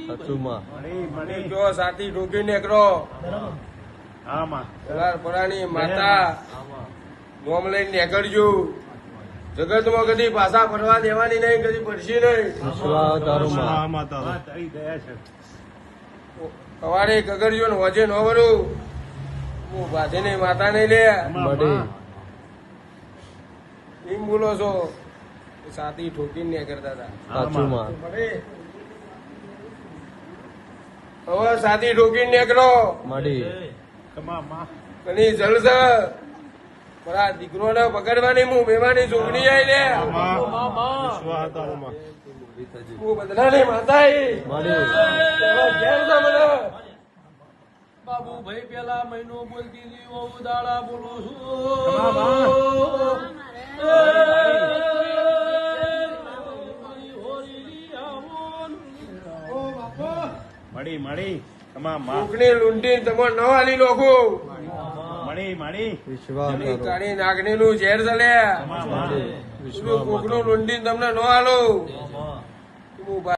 સાચુમાં જો સાથી ઢોકી નીકળો પરાની માતા નોમ લઈને નીકળજો. જગતમાં કદી પાછા ફરવા દેવાની નહીં, કદી પડશે નહીં. વિશ્વાસ તારુમાં સવારે કગરજો ને વજે ન વરું હું બાધે નહીં માતા નહીં લે મળી એમ બોલો છો. સાથી ઠોકીને નીકળતા હતા. સાચુમાં હવે સાથી ઠોકીને નીકળો મળી કની જલસે મારા દીકરો ને પકડવાની હું બેવાની છોકરી આવી લે હું બદલાની માતા મળી ઘેર છે મને. બાબુ ભાઈ પેલા મહિનો બોલતી હતી દાડા બોલું છું. મળી તમામ કોકની લૂંટી તમે ન હાલી નાખું. મળી વિશ્વાસ પેલી તારો કાળી નાગણી નું ઝેર ચલે મળી કોકનું લૂંટી તમને ન હાલો. હું